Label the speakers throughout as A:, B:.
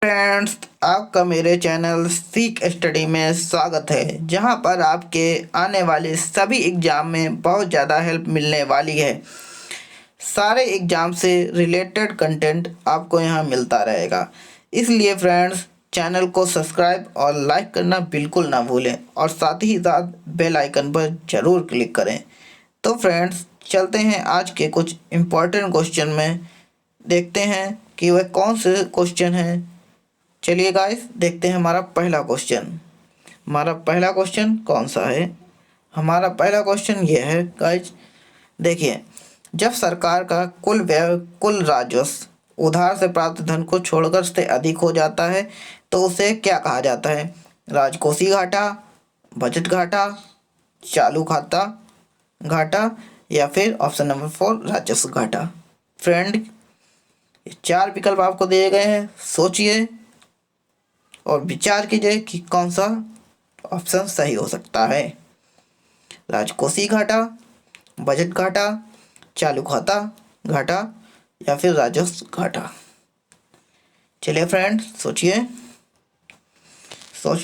A: Friends, आपका मेरे channel सीख स्टडी में स्वागत है, जहां पर आपके आने वाले सभी एग्ज़ाम में बहुत ज़्यादा हेल्प मिलने वाली है। सारे एग्ज़ाम से रिलेटेड कंटेंट आपको यहां मिलता रहेगा। इसलिए फ्रेंड्स, चैनल को सब्सक्राइब और लाइक करना बिल्कुल ना भूलें और साथ ही साथ बेल आइकन पर ज़रूर क्लिक करें। तो फ्रेंड्स, चलते हैं आज के कुछ इम्पोर्टेंट क्वेश्चन में। देखते हैं कि वह कौन से क्वेश्चन हैं। चलिए गाइस, देखते हैं हमारा पहला क्वेश्चन कौन सा है। हमारा पहला क्वेश्चन ये है गाइस, देखिए, जब सरकार का कुल राजस्व उधार से प्राप्त धन को छोड़कर से अधिक हो जाता है तो उसे क्या कहा जाता है? राजकोषीय घाटा, बजट घाटा, चालू खाता घाटा या फिर ऑप्शन नंबर 4 राजस्व घाटा। फ्रेंड, ये 4 विकल्प आपको दिए गए हैं। सोचिए और विचार कीजिए कि कौन सा ऑप्शन सही हो सकता है। राजकोषीय घाटा, बजट घाटा, चालू खाता घाटा या फिर राजस्व घाटा। चलिए फ्रेंड, सोच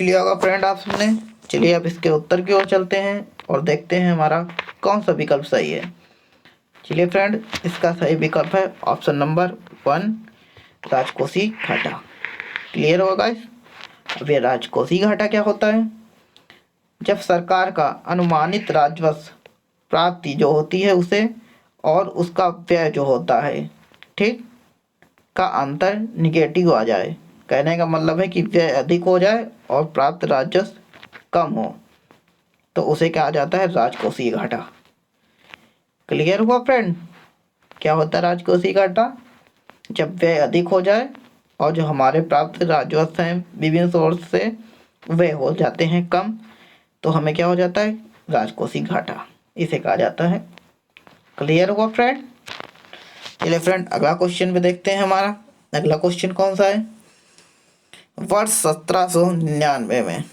A: लिया होगा फ्रेंड आप सबने। चलिए अब इसके उत्तर की ओर चलते हैं और देखते हैं हमारा कौन सा विकल्प सही है। चलिए फ्रेंड, इसका सही विकल्प है ऑप्शन नंबर 1 राजकोषीय घाटा। क्लियर होगा गाइस? अब ये राजकोषीय घाटा क्या होता है? जब सरकार का अनुमानित राजस्व प्राप्ति जो होती है उसे और उसका व्यय जो होता है, ठीक, का अंतर निगेटिव आ जाए। कहने का मतलब है कि व्यय अधिक हो जाए और प्राप्त राजस्व कम हो, तो उसे कहा जाता है राजकोषीय घाटा। क्लियर हुआ फ्रेंड? क्या होता है राजकोषीय घाटा? जब व्यय अधिक हो जाए और जो हमारे प्राप्त राजस्व हैं विभिन्न सोर्स से वे हो जाते हैं कम, तो हमें क्या हो जाता है? राजकोषीय घाटा, इसे कहा जाता है। क्लियर हुआ फ्रेंड? चलिए फ्रेंड, अगला क्वेश्चन भी देखते हैं। हमारा अगला क्वेश्चन कौन सा है? वर्ष 1799 में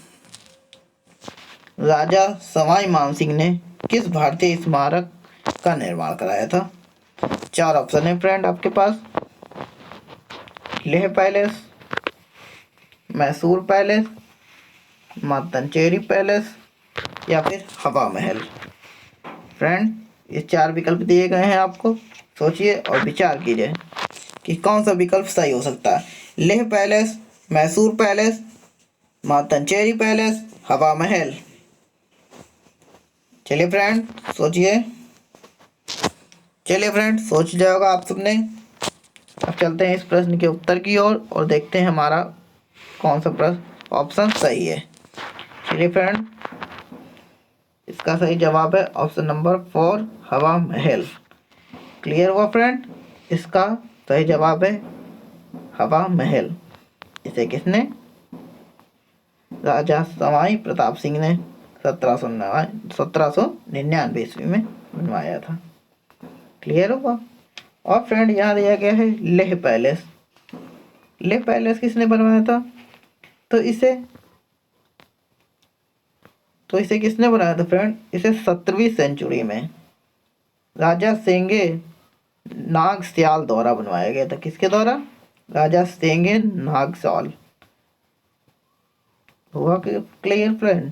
A: राजा सवाई मानसिंह ने किस भारतीय स्मारक का निर्माण कराया था? 4 ऑप्शन है फ्रेंड आपके पास। Leh palace, Mysore palace, Mattancherry palace या फिर हवा महल। फ्रेंड, ये 4 विकल्प दिए गए हैं आपको। सोचिए और विचार कीजिए कि कौन सा विकल्प सही हो सकता है। Leh palace, Mysore palace, Mattancherry palace, Hawa Mahal. चलिए फ्रेंड, सोच लिया होगा आप सबने। अब चलते हैं इस प्रश्न के उत्तर की ओर और देखते हैं हमारा कौन सा प्रश्न ऑप्शन सही है। चलिए फ्रेंड, इसका सही जवाब है ऑप्शन नंबर 4 हवा महल। क्लियर हुआ फ्रेंड? इसका सही जवाब है हवा महल। इसे किसने? राजा सवाई प्रताप सिंह ने 1799 ईस्वी में बनवाया था। क्लियर हुआ? और फ्रेंड, यहाँ दिया गया है लेह पैलेस। लेह पैलेस किसने बनवाया था? तो इसे किसने बनाया था फ्रेंड? इसे 17वीं सेंचुरी में राजा सेंगे नागस्याल द्वारा बनवाया गया था। किसके द्वारा? राजा सेंगे नागस्याल। हुआ क्लियर फ्रेंड?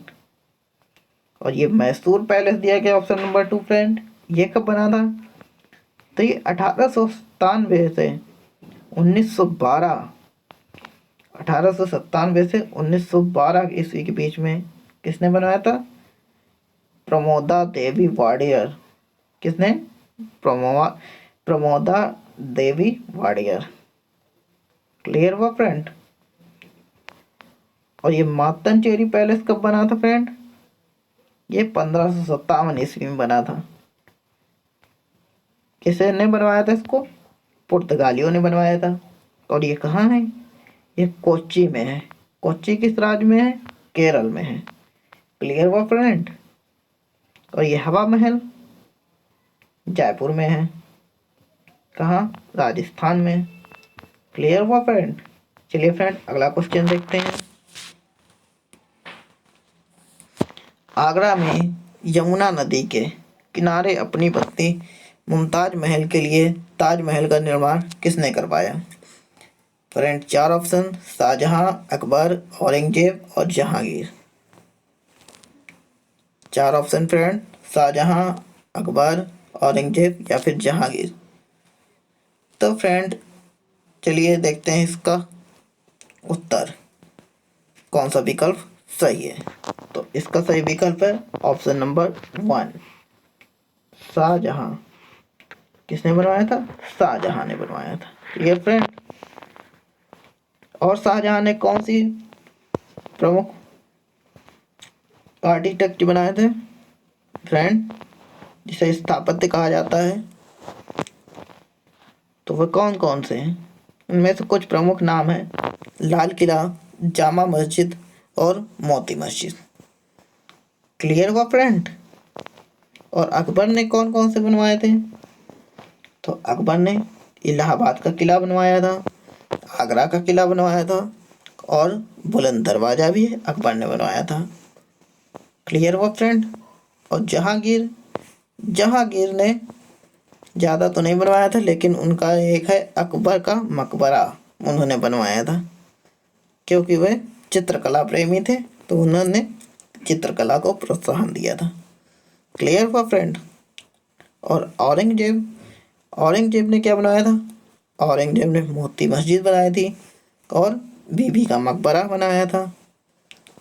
A: और ये मैसूर पैलेस दिया गया ऑप्शन नंबर 2 फ्रेंड, ये कब बना था? तो ये 1897 से 1912 ईस्वी के बीच में किसने बनवाया था? प्रमोदा देवी वाडियर। किसने? प्रमोदा देवी वाडियर। क्लियर हुआ फ्रेंड? और ये मातंचेरी पैलेस कब बना था फ्रेंड? ये 1557 ईस्वी में बना था। किसने बनवाया था इसको? पुर्तगालियों ने बनवाया था। और ये कहाँ है? ये कोच्चि में है। कोच्चि किस राज्य में है? केरल में है। क्लियर हुआ फ्रेंड? और ये हवा महल जयपुर में है। कहाँ? राजस्थान में। क्लियर हुआ फ्रेंड? चलिए फ्रेंड, अगला क्वेश्चन देखते हैं। आगरा में यमुना नदी के किनारे अपनी पत्नी मुमताज महल के लिए ताजमहल का निर्माण किसने करवाया? फ्रेंड 4 ऑप्शन, शाहजहां, अकबर, औरंगजेब और जहांगीर। 4 ऑप्शन फ्रेंड, शाहजहां, अकबर, औरंगजेब या फिर जहांगीर। तो फ्रेंड चलिए देखते हैं इसका उत्तर, कौन सा विकल्प सही है। तो इसका सही विकल्प है ऑप्शन नंबर 1, शाहजहां। किसने बनवाया था? शाहजहां ने बनवाया था। Clear friend. और शाहजहां ने कौन सी प्रमुख आर्किटेक्ट बनाए थे फ्रेंड, जिसे स्थापत्य कहा जाता है? तो वह कौन कौन से हैं? उनमें से कुछ प्रमुख नाम हैं, लाल किला, जामा मस्जिद और मोती मस्जिद। क्लियर हुआ फ्रेंड। और अकबर ने कौन कौन से बनवाए थे? तो अकबर ने इलाहाबाद का किला बनवाया था, आगरा का किला बनवाया था और बुलंद दरवाजा भी अकबर ने बनवाया था। क्लियर हुआ फ्रेंड। और जहांगीर, जहांगीर ने ज़्यादा तो नहीं बनवाया था, लेकिन उनका एक है अकबर का मकबरा, उन्होंने बनवाया था, क्योंकि वे चित्रकला प्रेमी थे तो उन्होंने चित्रकला को प्रोत्साहन दिया था। क्लियर हुआ फ्रेंड। और औरंगजेब, औरंगजेब ने क्या बनाया था? औरंगजेब ने मोती मस्जिद बनाई थी और बीबी का मकबरा बनाया था।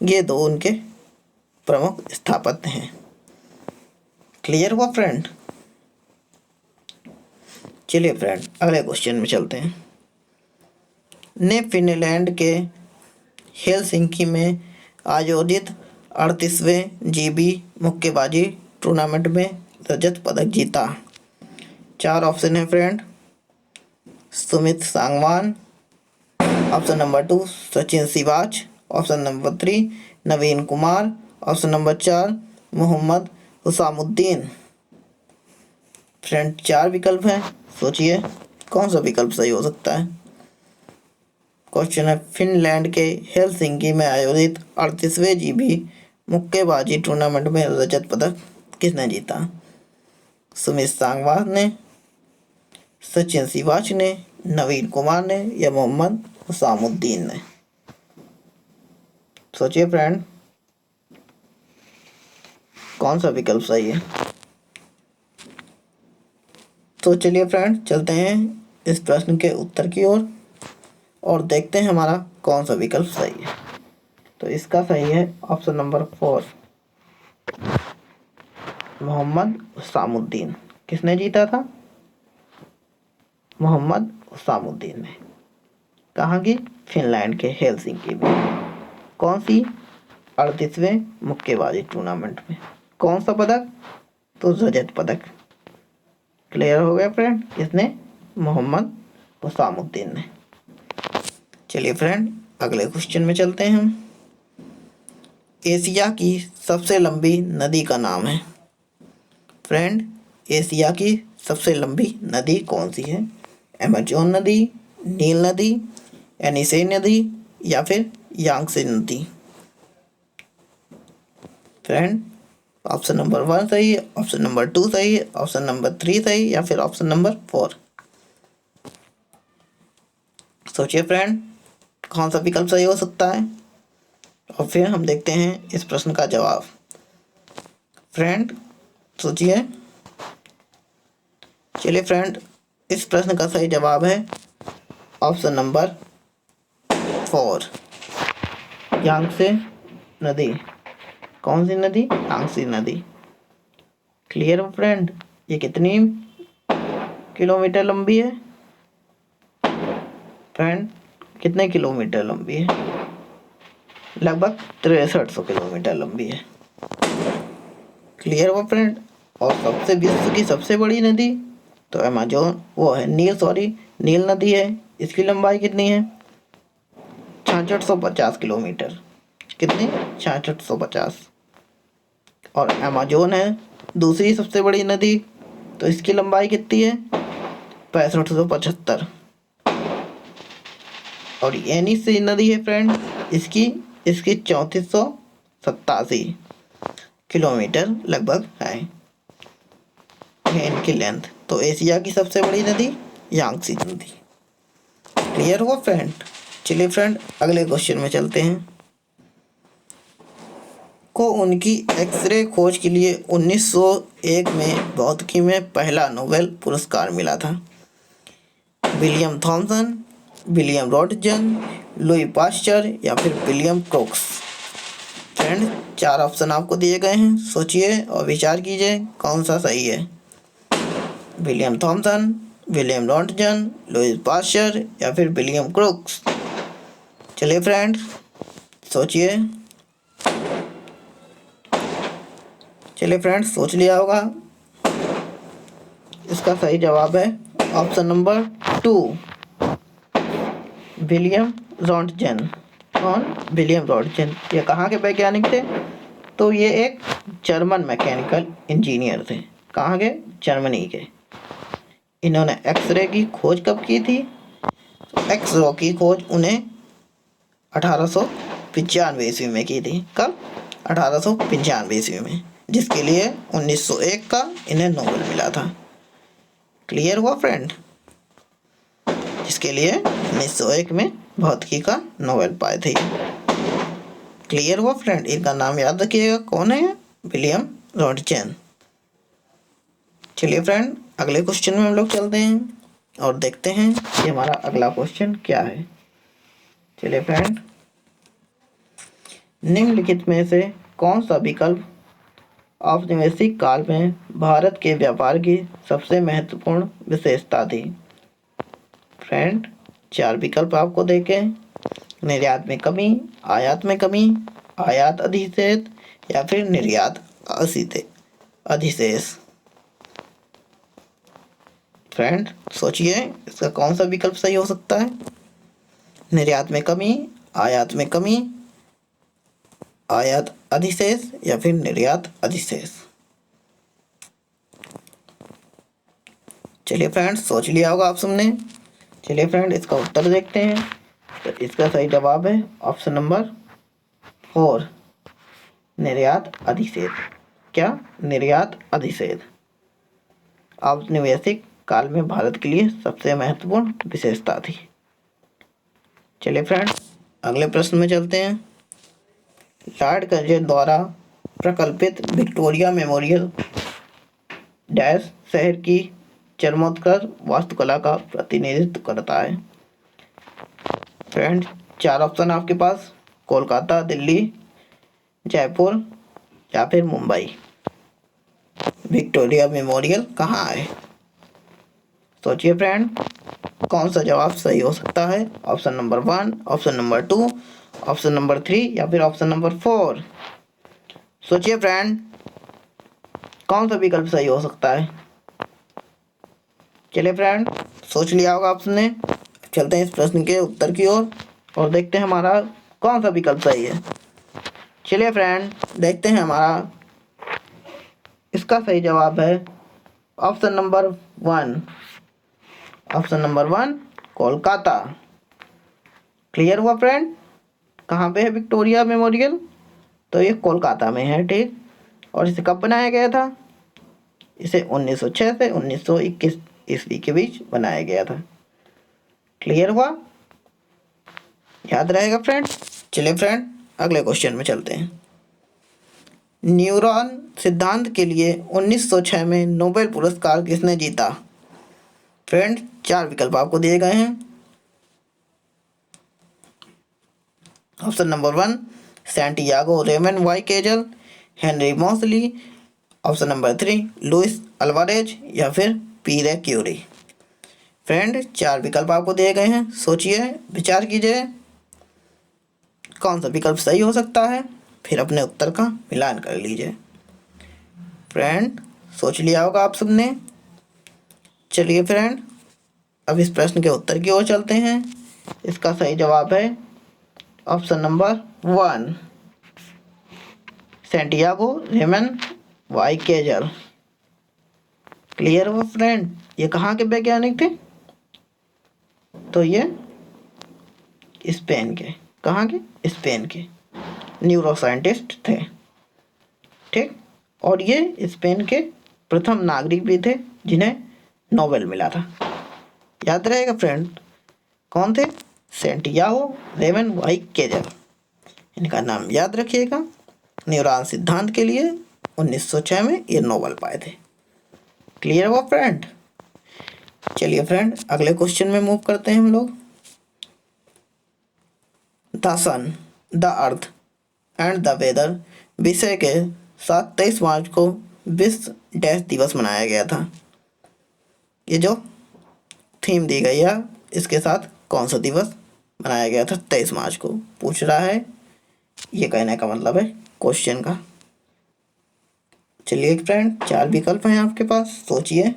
A: ये दो उनके प्रमुख स्थापत्य हैं। क्लियर हुआ फ्रेंड। चलिए फ्रेंड अगले क्वेश्चन में चलते हैं। ने फिनलैंड के हेलसिंकी में आयोजित 38वें जीबी मुक्केबाजी टूर्नामेंट में रजत पदक जीता। 4 ऑप्शन है friend, Sumit Sangwan, option number 2 Sachin Siwach, option number 3 Naveen Kumar, option number 4 Mohammed Husamuddin. Friend 4 विकल्प हैं, सोचिए कौन सा विकल्प सही हो सकता है। क्वेश्चन है, फिनलैंड के हेलसिंकी में आयोजित 38वें जीबी मुक्केबाजी टूर्नामेंट में रजत पदक किसने जीता? सुमित सांगवान ने, सचिन सिवाच ने, नवीन कुमार ने या मोहम्मद हुसामुद्दीन ने? सोचिए फ्रेंड कौन सा विकल्प सही है। तो चलिए फ्रेंड चलते हैं इस प्रश्न के उत्तर की ओर और देखते हैं हमारा कौन सा विकल्प सही है। तो इसका सही है ऑप्शन नंबर 4, मोहम्मद हुसामुद्दीन। किसने जीता था? मोहम्मद हुसामुद्दीन ने। कहाँ की? फिनलैंड के हेलसिंकी में। कौन सी? 38वें मुक्केबाजी टूर्नामेंट में। कौन सा पदक? तो रजत पदक। क्लियर हो गया फ्रेंड। किसने? मोहम्मद हुसामुद्दीन ने। चलिए फ्रेंड अगले क्वेश्चन में चलते हैं हम। एशिया की सबसे लंबी नदी का नाम है। फ्रेंड एशिया की सबसे लंबी नदी कौन सी है? अमेजोन नदी, नील नदी, एनीसे नदी या फिर यांगसे नदी? फ्रेंड ऑप्शन नंबर 1 सही है, ऑप्शन नंबर 2 सही है, ऑप्शन नंबर 3 सही या फिर ऑप्शन नंबर 4? सोचिए फ्रेंड कौन सा विकल्प सही हो सकता है और फिर हम देखते हैं इस प्रश्न का जवाब। फ्रेंड सोचिए। चलिए फ्रेंड इस प्रश्न का सही जवाब है ऑप्शन नंबर 4, यांगसे नदी। कौन सी नदी? यांगसे नदी। Clear friend. ये कितनी किलोमीटर लंबी है? फ्रेंड कितने किलोमीटर लंबी है? लगभग 6300 किलोमीटर लंबी है। क्लियर हुआ फ्रेंड। और सबसे विश्व की सबसे बड़ी नदी तो अमेजोन वो है नील नदी है। इसकी लंबाई कितनी है? 6650 किलोमीटर। कितनी? 6650। और अमेजोन है दूसरी सबसे बड़ी नदी, तो इसकी लंबाई कितनी है? 6575। और एनीसे नदी है फ्रेंड, इसकी 3487 किलोमीटर लगभग है इनकी लेंथ। तो एशिया की सबसे बड़ी नदी यांगसे नदी। क्लियर हुआ फ्रेंड? चलिए फ्रेंड अगले क्वेश्चन में चलते हैं। को उनकी एक्सरे खोज के लिए 1901 में भौतिकी में पहला नोबेल पुरस्कार मिला था। William Thomson, William Roentgen, Louis Pasteur या फिर विलियम क्रोक्स। फ्रेंड 4 ऑप्शन आपको दिए गए हैं, सोचिए और विचार कीजिए कौन सा सही है। William Thomson, William Roentgen, Louis Pasteur या फिर विलियम क्रोक्स। चलिए फ्रेंड सोचिए। चलिए फ्रेंड्स सोच लिया होगा। इसका सही जवाब है ऑप्शन नंबर 2, विलियम रॉन्टगन। कौन? William Röntgen. ये कहाँ के वैज्ञानिक थे? तो ये एक जर्मन मैकेनिकल इंजीनियर थे। कहाँ के? जर्मनी के। इन्होंने एक्सरे की खोज कब की थी? एक्सरे की खोज उन्हें 1895 ईस्वी में की थी। कब? 1895 ईस्वी में, जिसके लिए 1901 का इन्हें नोबेल मिला था। क्लियर हुआ फ्रेंड? जिसके लिए 1901 में भौतिकी का नोबेल पाए थे। क्लियर हुआ फ्रेंड? इनका नाम याद रखिएगा, कौन है? William Röntgen. चलिए फ्रेंड अगले क्वेश्चन में हम लोग चलते हैं और देखते हैं कि हमारा अगला क्वेश्चन क्या है। चलिए फ्रेंड, निम्नलिखित में से कौन सा विकल्प औपनिवेशिक काल में भारत के व्यापार की सबसे महत्वपूर्ण विशेषता थी? फ्रेंड 4 विकल्प आपको देखे, निर्यात में कमी, आयात में कमी, आयात अधिशेष या फिर निर्यात अधिशेष। फ्रेंड सोचिए इसका कौन सा विकल्प सही हो सकता है? निर्यात में कमी, आयात में कमी, आयात अधिशेष या फिर निर्यात अधिशेष। चलिए फ्रेंड सोच लिया होगा आप सबने। चलिए फ्रेंड इसका उत्तर देखते हैं। तो इसका सही जवाब है ऑप्शन नंबर 4, निर्यात अधिशेष। क्या? निर्यात अधिशेष औपनिवेशिक काल में भारत के लिए सबसे महत्वपूर्ण विशेषता थी। चलिए फ्रेंड अगले प्रश्न में चलते हैं। लॉर्ड कर्जन द्वारा प्रकल्पित विक्टोरिया मेमोरियल डैश शहर की चरमोत्कर्ष वास्तुकला का प्रतिनिधित्व करता है? फ्रेंड 4 ऑप्शन आपके पास, कोलकाता, दिल्ली, जयपुर या फिर मुंबई। विक्टोरिया मेमोरियल कहाँ है? सोचिए फ्रेंड कौन सा जवाब सही हो सकता है? Option number 1, option number 2, option number 3 या फिर ऑप्शन नंबर 4। सोचिए फ्रेंड कौन सा विकल्प सही हो सकता है? चलिए फ्रेंड सोच लिया होगा आपने। चलते हैं इस प्रश्न के उत्तर की ओर और देखते हैं हमारा कौन सा विकल्प सही है। चलिए फ्रेंड देखते हैं हमारा इसका सही जवाब है option number 1, option number 1 Kolkata. Clear हुआ फ्रेंड? कहाँ पे है विक्टोरिया मेमोरियल? तो ये कोलकाता में है, ठीक। और इसे कब बनाया गया था? इसे 1906 से 1921 ईस्वी के बीच बनाया गया था। क्लियर हुआ? याद रहेगा फ्रेंड? चलिए फ्रेंड अगले क्वेश्चन में चलते हैं। न्यूरॉन सिद्धांत के लिए 1906 में नोबेल पुरस्कार किसने जीता? फ्रेंड 4 विकल्प आपको दिए गए हैं। Option number 1 Santiago Ramon y Cajal, Henry Moseley, option number 3 Luis Alvarez या फिर पीरे क्यूरी। फ्रेंड 4 विकल्प आपको दिए गए हैं, सोचिए विचार कीजिए कौन सा विकल्प सही हो सकता है, फिर अपने उत्तर का मिलान कर लीजिए। फ्रेंड सोच लिया होगा आप सबने। चलिए फ्रेंड अब इस प्रश्न के उत्तर की ओर चलते हैं। इसका सही जवाब है option number 1 Santiago Ramon y Cajal. Clear हुआ फ्रेंड? ये कहाँ के वैज्ञानिक थे? तो ये स्पेन के। कहाँ के? स्पेन के न्यूरो साइंटिस्ट थे, ठीक। और ये स्पेन के प्रथम नागरिक भी थे जिन्हें नोबेल मिला था। याद रहेगा फ्रेंड? कौन थे? सैंटियागो रेमेनवाई के जगह। इनका नाम याद रखिएगा। न्यूरॉन सिद्धांत के लिए 1906 में ये नोबेल पाए थे। क्लियर हुआ फ्रेंड? चलिए फ्रेंड अगले क्वेश्चन में मूव करते हैं हम लोग। The sun, the earth and the weather विषय के साथ 23 मार्च को विश्व डैश दिवस मनाया गया था। ये जो थीम दी गई है इसके साथ कौन सा दिवस मनाया गया था 23 मार्च को, पूछ रहा है। ये कहने का मतलब है क्वेश्चन का। चलिए फ्रेंड 4 विकल्प हैं आपके पास, सोचिए।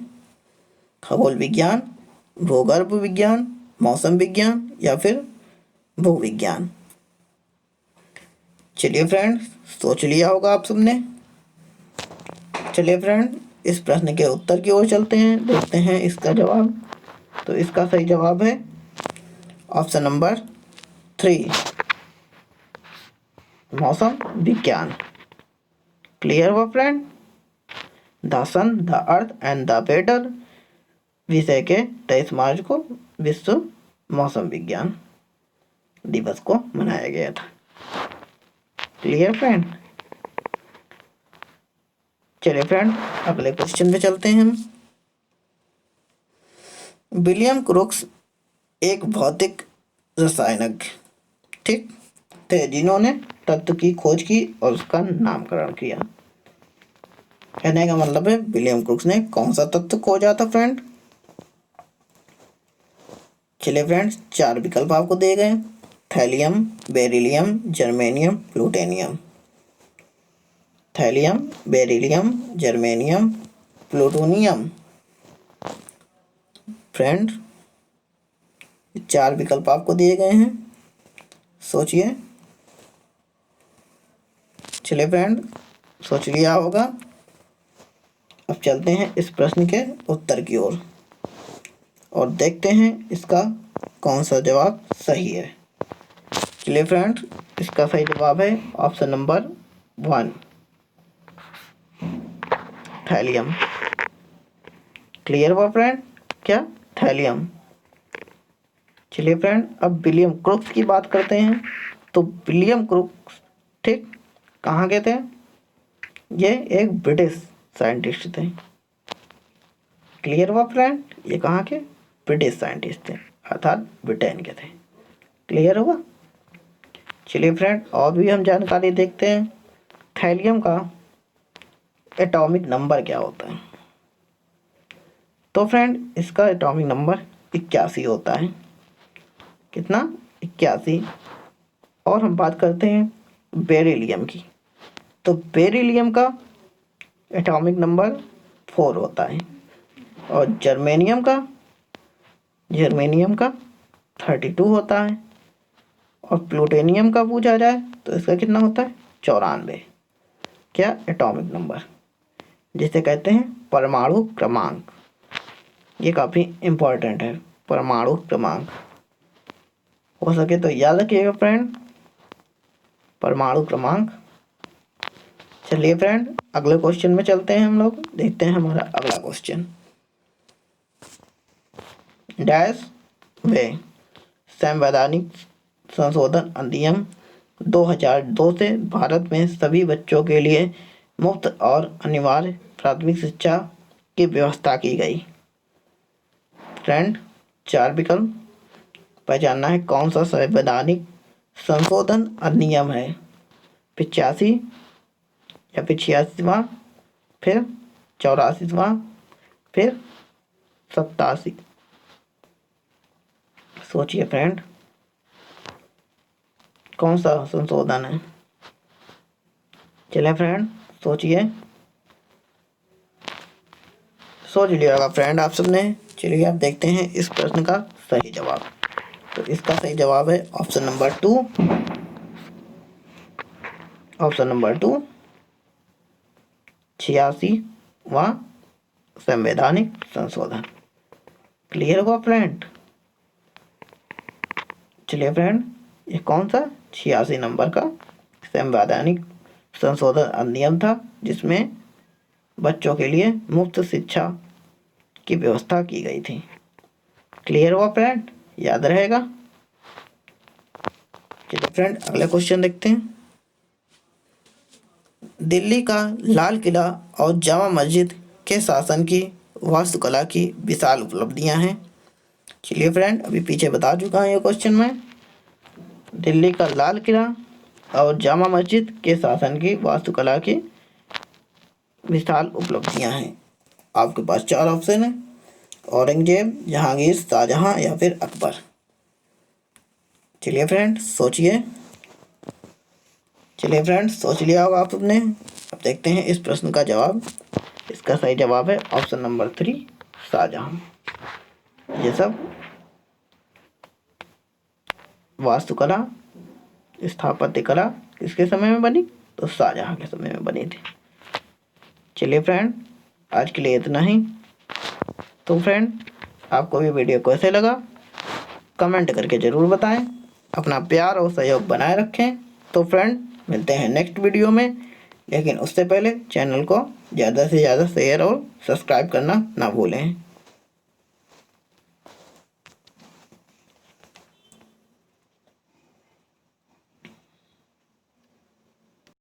A: खगोल विज्ञान, भूगर्भ विज्ञान, मौसम विज्ञान या फिर भूविज्ञान। चलिए फ्रेंड सोच लिया होगा आप सबने। चलिए फ्रेंड इस प्रश्न के उत्तर की ओर चलते हैं, देखते हैं इसका जवाब। तो इसका सही जवाब है ऑप्शन नंबर 3, मौसम विज्ञान। क्लियर हुआ friend? The sun, the earth and the weather विषय के 23 मार्च को विश्व मौसम विज्ञान दिवस को मनाया गया था। Clear friend? चलिए फ्रेंड अगले क्वेश्चन पे चलते हैं हम। विलियम क्रुक्स एक भौतिक रसायनज्ञ ठीक थे जिन्होंने तत्व की खोज की और उसका नामकरण किया। कहने का मतलब है विलियम क्रुक्स ने कौन सा तत्व खोजा था फ्रेंड? चलिए फ्रेंड्स 4 विकल्प आपको दिए गए। Thallium, beryllium, germanium, plutonium. Thallium, beryllium, germanium, plutonium. Friend 4 विकल्प आपको दिए गए हैं, सोचिए। चलिए फ्रेंड सोच लिया होगा। अब चलते हैं इस प्रश्न के उत्तर की ओर और देखते हैं इसका कौन सा जवाब सही है। चलिए फ्रेंड इसका सही जवाब है ऑप्शन नंबर 1, थैलियम। क्लियर हुआ फ्रेंड? क्या? थैलियम। चलिए फ्रेंड अब विलियम क्रुक्स की बात करते हैं। तो विलियम क्रुक्स ठीक कहाँ के थे? ये एक ब्रिटिश साइंटिस्ट थे। क्लियर हुआ फ्रेंड? ये कहाँ के? ब्रिटिश साइंटिस्ट थे, अर्थात ब्रिटेन के थे। क्लियर हुआ? चलिए फ्रेंड और भी हम जानकारी देखते हैं। थैलियम का एटॉमिक नंबर क्या होता है? तो फ्रेंड इसका एटॉमिक नंबर 81 होता है। कितना? 81। और हम बात करते हैं बेरिलियम की। तो बेरिलियम का एटॉमिक नंबर 4 होता है और जर्मेनियम का 32 होता है। और प्लूटोनियम का पूछा जाए तो इसका कितना होता है? 94। क्या? एटॉमिक नंबर, जिसे कहते हैं परमाणु क्रमांक। ये काफ़ी इम्पोर्टेंट है, परमाणु क्रमांक। हो सके तो याद रखिएगा फ्रेंड, परमाणु क्रमांक। चलिए फ्रेंड अगले क्वेश्चन में चलते हैं हम लोग, देखते हैं हमारा अगला क्वेश्चन। डैश वे संवैधानिक संशोधन अधिनियम 2002 से भारत में सभी बच्चों के लिए मुफ्त और अनिवार्य प्राथमिक शिक्षा की व्यवस्था की गई। फ्रेंड 4 विकल्प पहचानना है कौन सा संवैधानिक संशोधन अधिनियम है। 85 या फिर 86वां, फिर 84वां, फिर 87। सोचिए फ्रेंड कौन सा संशोधन है? चलिए फ्रेंड सोचिए, सोच लिया होगा फ्रेंड आप सबने। चलिए आप देखते हैं इस प्रश्न का सही जवाब। तो इसका सही जवाब है ऑप्शन नंबर 2, ऑप्शन नंबर 2 86वां संवैधानिक संशोधन। क्लियर हुआ फ्रेंड? चलिए फ्रेंड ये कौन सा 86 नंबर का संवैधानिक संशोधन अधिनियम था जिसमें बच्चों के लिए मुफ्त शिक्षा की व्यवस्था की गई थी। क्लियर हुआ फ्रेंड? याद रहेगा। चलिए फ्रेंड अगला क्वेश्चन देखते हैं। दिल्ली का लाल किला और जामा मस्जिद के शासन की वास्तुकला की विशाल उपलब्धियां हैं। चलिए फ्रेंड अभी पीछे बता चुका हूँ ये क्वेश्चन में। दिल्ली का लाल किला और जामा मस्जिद के शासन की वास्तुकला की विशाल उपलब्धियां हैं। आपके पास 4 ऑप्शन है, औरंगजेब, जहांगीर, शाहजहां या फिर अकबर। चलिए फ्रेंड सोचिए। चलिए फ्रेंड्स सोच लिया होगा आप सबने। अब देखते हैं इस प्रश्न का जवाब। इसका सही जवाब है ऑप्शन नंबर 3 शाहजहां। ये सब वास्तुकला स्थापत्य कला किसके समय में बनी? तो शाहजहां के समय में बनी थी। चलिए फ्रेंड आज के लिए इतना ही। तो फ्रेंड आपको भी वीडियो कैसे लगा कमेंट करके ज़रूर बताएं। अपना प्यार और सहयोग बनाए रखें। तो फ्रेंड मिलते हैं नेक्स्ट वीडियो में, लेकिन उससे पहले चैनल को ज़्यादा से ज़्यादा शेयर और सब्सक्राइब करना ना भूलें।